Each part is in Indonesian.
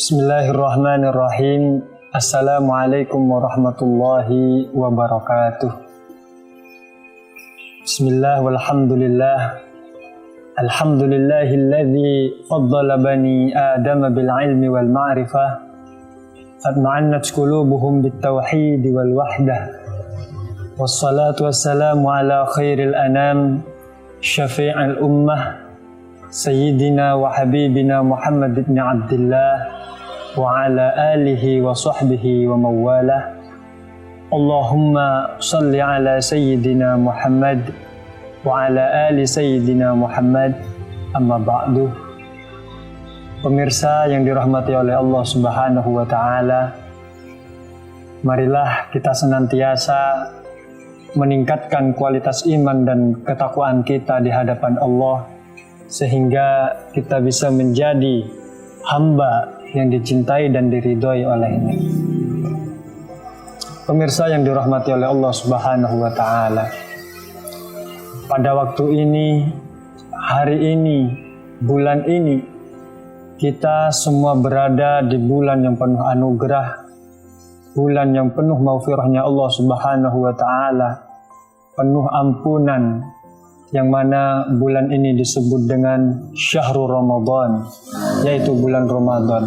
Bismillahirrahmanirrahim. Assalamualaikum warahmatullahi wabarakatuh. Bismillah walhamdulillah. Alhamdulillahilladzi faddala bani Adam bil ilmi wal ma'rifah. Fatma'annat qulubuhum bit tauhid wal wahdah. Wassalatu wassalamu ala khairil anam syafi'il ummah Sayyidina wa habibina Muhammad ibn Abdullah wa ala alihi wa sahbihi wa mawalah. Allahumma salli ala Sayyidina Muhammad wa ala ali Sayyidina Muhammad, amma ba'du. Pemirsa yang dirahmati oleh Allah Subhanahu wa ta'ala, marilah kita senantiasa meningkatkan kualitas iman dan ketakwaan kita di hadapan Allah, sehingga kita bisa menjadi hamba yang dicintai dan diridhoi olehnya. Pemirsa yang dirahmati oleh Allah Subhanahu wa ta'ala, pada waktu ini, hari ini, bulan ini, kita semua berada di bulan yang penuh anugerah, bulan yang penuh maghfirahnya Allah Subhanahu wa ta'ala, penuh ampunan, yang mana bulan ini disebut dengan Syahrul Ramadan, yaitu bulan Ramadan.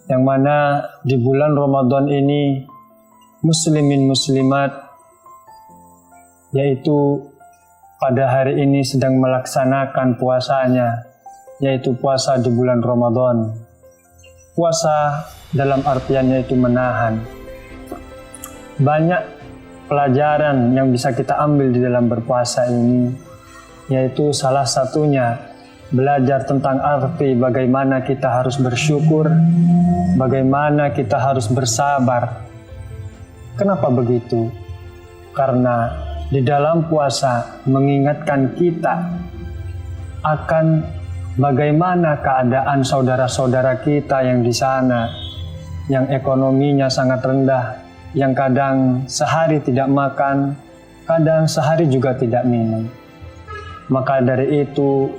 Yang mana di bulan Ramadan ini muslimin muslimat, yaitu pada hari ini sedang melaksanakan puasanya, yaitu puasa di bulan Ramadan. Puasa dalam artiannya itu menahan. Banyak pelajaran yang bisa kita ambil di dalam berpuasa ini, yaitu salah satunya belajar tentang arti bagaimana kita harus bersyukur, bagaimana kita harus bersabar. Kenapa begitu? Karena di dalam puasa mengingatkan kita akan bagaimana keadaan saudara-saudara kita yang di sana, yang ekonominya sangat rendah, yang kadang sehari tidak makan, kadang sehari juga tidak minum. Maka dari itu,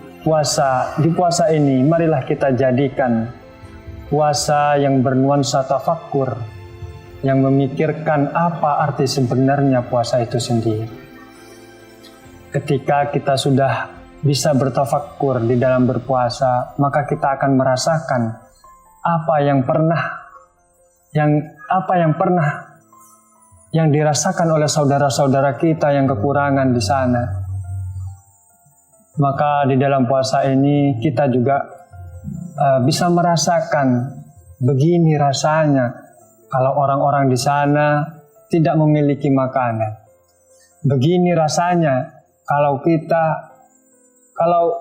di puasa ini, marilah kita jadikan puasa yang bernuansa tafakkur, yang memikirkan apa arti sebenarnya puasa itu sendiri. Ketika kita sudah bisa bertafakkur di dalam berpuasa, maka kita akan merasakan apa yang pernah yang dirasakan oleh saudara-saudara kita yang kekurangan di sana. Maka di dalam puasa ini kita juga bisa merasakan begini rasanya kalau orang-orang di sana tidak memiliki makanan. Begini rasanya kalau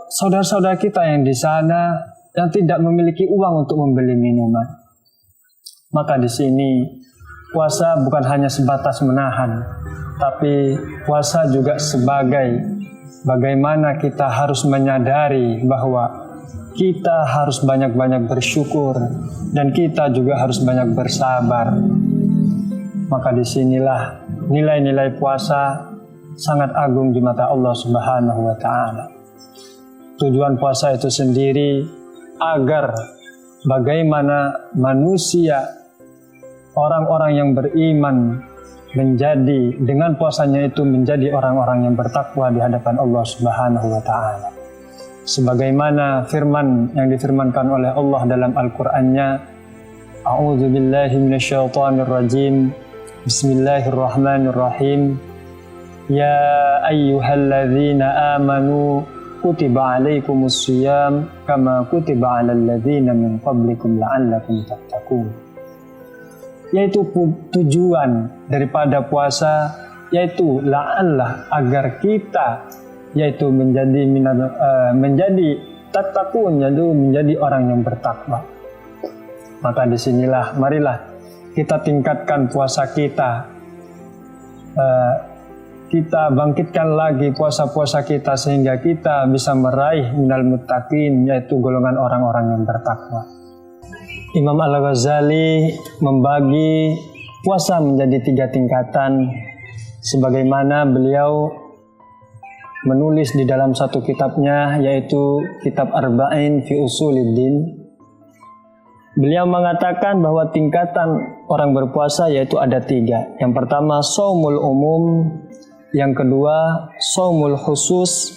saudara-saudara kita yang di sana yang tidak memiliki uang untuk membeli minuman. Maka di sini puasa bukan hanya sebatas menahan, tapi puasa juga sebagai bagaimana kita harus menyadari bahwa kita harus banyak-banyak bersyukur dan kita juga harus banyak bersabar. Maka disinilah nilai-nilai puasa sangat agung di mata Allah Subhanahu wa ta'ala. Tujuan puasa itu sendiri agar bagaimana manusia, orang-orang yang beriman dengan puasanya itu menjadi orang-orang yang bertakwa di hadapan Allah Subhanahu wa ta'ala. Sebagaimana firman yang difirmankan oleh Allah dalam Al-Qur'annya, A'udzu billahi minasyaitonir rajim. Bismillahirrahmanirrahim. Ya ayyuhalladzina amanu kutiba alaikumus shiyam kama kutiba alal ladzina min qablikum la'allakum tattaqun. Yaitu tujuan daripada puasa, yaitu la'allah, agar kita yaitu menjadi tattaqun, yaitu menjadi orang yang bertakwa. Maka disinilah marilah kita tingkatkan puasa kita, kita bangkitkan lagi puasa-puasa kita sehingga kita bisa meraih minal muttaqin, yaitu golongan orang-orang yang bertakwa. Imam Al-Ghazali membagi puasa menjadi 3 tingkatan, sebagaimana beliau menulis di dalam satu kitabnya, yaitu kitab Arba'in fi Usuluddin. Beliau mengatakan bahwa tingkatan orang berpuasa yaitu ada 3. Yang pertama shaumul umum, yang kedua shaumul khusus,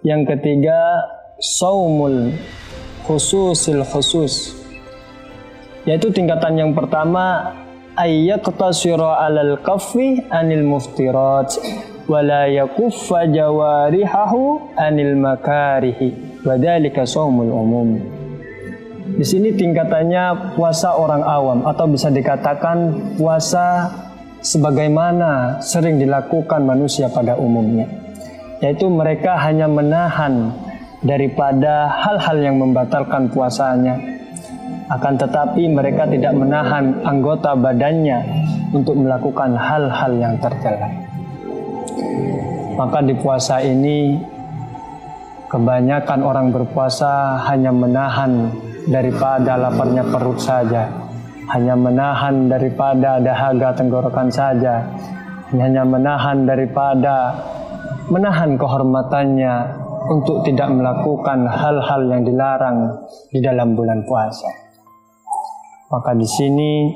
yang ketiga shaumul khususil khusus. Yaitu tingkatan yang pertama ayyaqtasira 'alal kaffi 'anil muftirat wa la yakuffa jawarihahu 'anil makarihi wa dzalika shaumul umum. Di sini tingkatannya puasa orang awam atau bisa dikatakan puasa sebagaimana sering dilakukan manusia pada umumnya. Yaitu mereka hanya menahan daripada hal-hal yang membatalkan puasanya. Akan tetapi mereka tidak menahan anggota badannya untuk melakukan hal-hal yang tercela. Maka di puasa ini kebanyakan orang berpuasa hanya menahan daripada laparnya perut saja, hanya menahan daripada dahaga tenggorokan saja, hanya menahan daripada menahan kehormatannya untuk tidak melakukan hal-hal yang dilarang di dalam bulan puasa. Maka di sini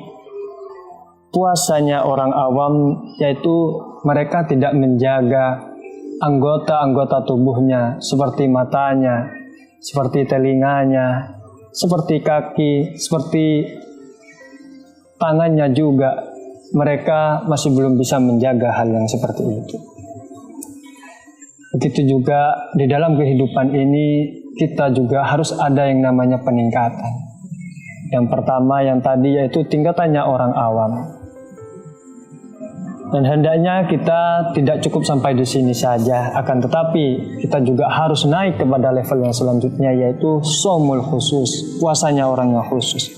puasanya orang awam yaitu mereka tidak menjaga anggota-anggota tubuhnya seperti matanya, seperti telinganya, seperti kaki, seperti tangannya juga. Mereka masih belum bisa menjaga hal yang seperti itu. Begitu juga di dalam kehidupan ini kita juga harus ada yang namanya peningkatan. Yang pertama yang tadi yaitu tingkatannya orang awam. Dan hendaknya kita tidak cukup sampai di sini saja, akan tetapi kita juga harus naik kepada level yang selanjutnya yaitu shaumul khusus, puasanya orang yang khusus.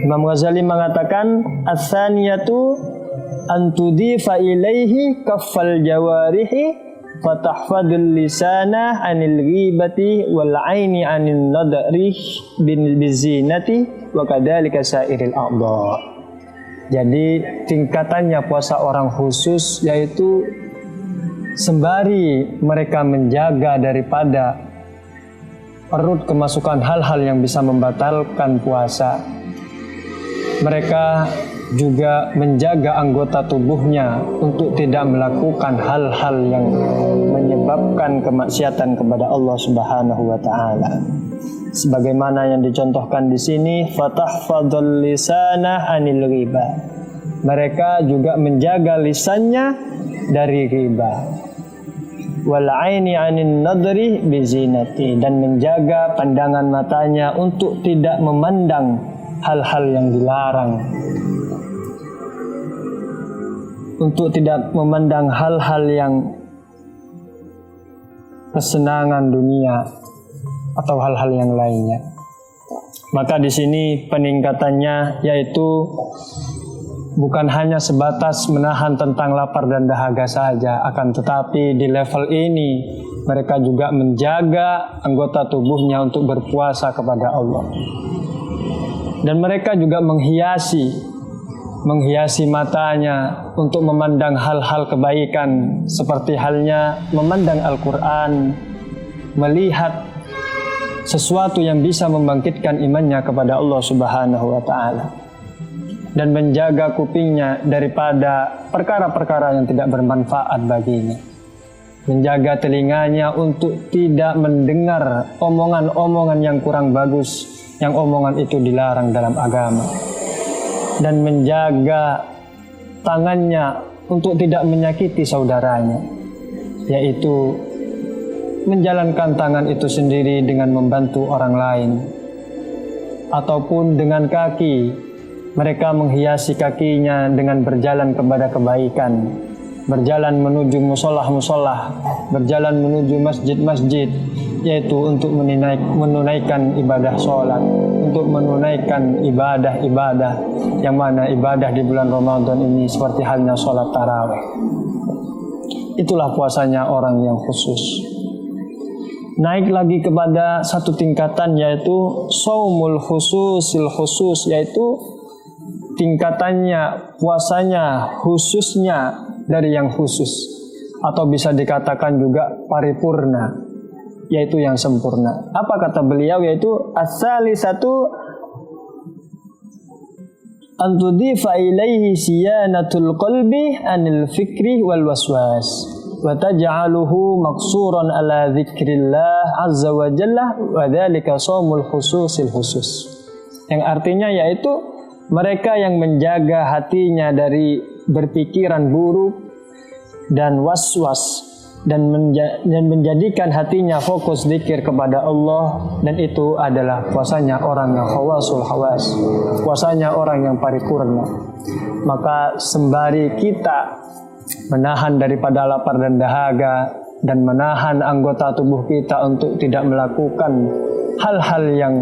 Imam Ghazali mengatakan ats-tsaniyatu an tudifa ilaihi kaffal jawarihi fatahfadul lisana anil ghibati wal aini anil nadri bin bizinati wa kadzalika sairil a'dha. Jadi tingkatannya puasa orang khusus yaitu sembari mereka menjaga daripada perut kemasukan hal-hal yang bisa membatalkan puasa, mereka juga menjaga anggota tubuhnya untuk tidak melakukan hal-hal yang menyebabkan kemaksiatan kepada Allah Subhanahu wa taala. Sebagaimana yang dicontohkan di sini, fatahfadul lisana anil ghibah. Mereka juga menjaga lisannya dari ghibah. Wal aini anin nadri bizinati, dan menjaga pandangan matanya untuk tidak memandang hal-hal yang dilarang. Untuk tidak memandang hal-hal yang kesenangan dunia atau hal-hal yang lainnya. Maka di sini peningkatannya yaitu bukan hanya sebatas menahan tentang lapar dan dahaga saja, akan tetapi di level ini mereka juga menjaga anggota tubuhnya untuk berpuasa kepada Allah. Dan mereka juga menghiasi matanya untuk memandang hal-hal kebaikan, seperti halnya memandang Al-Quran, melihat sesuatu yang bisa membangkitkan imannya kepada Allah Subhanahu wa taala, dan menjaga kupingnya daripada perkara-perkara yang tidak bermanfaat baginya, menjaga telinganya untuk tidak mendengar omongan-omongan yang kurang bagus, yang omongan itu dilarang dalam agama, dan menjaga tangannya untuk tidak menyakiti saudaranya, yaitu menjalankan tangan itu sendiri dengan membantu orang lain, ataupun dengan kaki, mereka menghiasi kakinya dengan berjalan kepada kebaikan, berjalan menuju musolah-musolah, berjalan menuju masjid-masjid, yaitu untuk menunaikan ibadah sholat, untuk menunaikan ibadah-ibadah, yang mana ibadah di bulan Ramadan ini seperti halnya sholat tarawih. Itulah puasanya orang yang khusus. Naik lagi kepada satu tingkatan yaitu shaumul khususil khusus, yaitu tingkatannya puasanya khususnya dari yang khusus, atau bisa dikatakan juga paripurna, yaitu yang sempurna. Apa kata beliau? Yaitu as-salisatu an tudhifa ilaihi siyanatul qalbi anil fikri wal waswas wa taj'aluhu maqsuran ala dzikrillah azza wa jalla wa dzalika shaumul khususil khusus. Yang artinya yaitu mereka yang menjaga hatinya dari berpikiran buruk dan was-was dan menjadikan hatinya fokus zikir kepada Allah, dan itu adalah puasanya orang yang khawasul khawas, puasanya orang yang paripurna. Maka sembari kita menahan daripada lapar dan dahaga dan menahan anggota tubuh kita untuk tidak melakukan hal-hal yang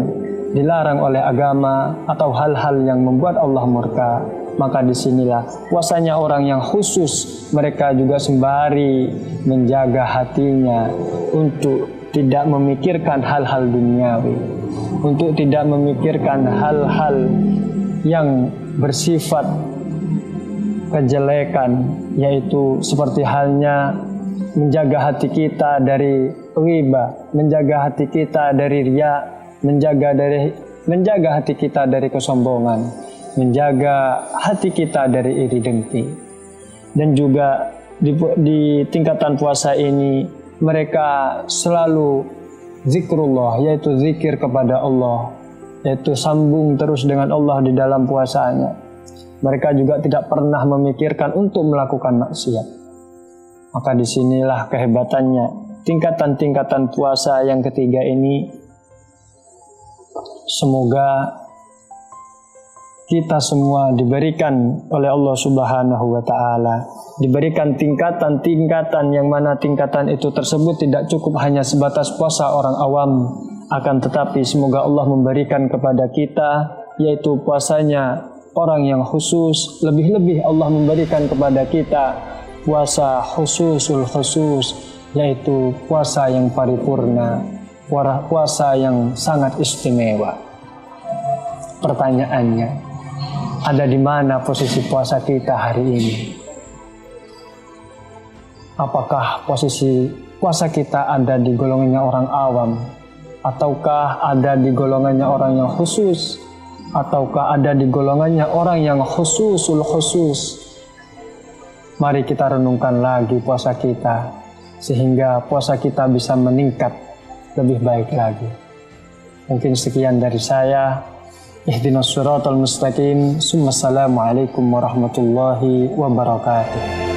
dilarang oleh agama atau hal-hal yang membuat Allah murka, maka disinilah puasanya orang yang khusus. Mereka juga sembari menjaga hatinya untuk tidak memikirkan hal-hal duniawi, untuk tidak memikirkan hal-hal yang bersifat kejelekan, yaitu seperti halnya menjaga hati kita dari riba, menjaga hati kita dari riya, menjaga hati kita dari kesombongan, menjaga hati kita dari iri dengki. Dan juga di tingkatan puasa ini mereka selalu zikrullah, yaitu zikir kepada Allah, yaitu sambung terus dengan Allah di dalam puasanya. Mereka juga tidak pernah memikirkan untuk melakukan maksiat. Maka disinilah kehebatannya tingkatan-tingkatan puasa yang ketiga ini. Semoga kita semua diberikan oleh Allah Subhanahu wa Ta'ala, diberikan tingkatan-tingkatan yang mana tingkatan itu tersebut tidak cukup hanya sebatas puasa orang awam, akan tetapi semoga Allah memberikan kepada kita yaitu puasanya orang yang khusus. Lebih-lebih Allah memberikan kepada kita puasa khususul khusus, yaitu puasa yang paripurna, puasa yang sangat istimewa. Pertanyaannya, ada di mana posisi puasa kita hari ini? Apakah posisi puasa kita ada di golongannya orang awam, ataukah ada di golongannya orang yang khusus, ataukah ada di golongannya orang yang khususul khusus? Mari kita renungkan lagi puasa kita, sehingga puasa kita bisa meningkat lebih baik lagi. Mungkin sekian dari saya. Ihdinas siratal mustaqim. Assalamualaikum warahmatullahi wabarakatuh.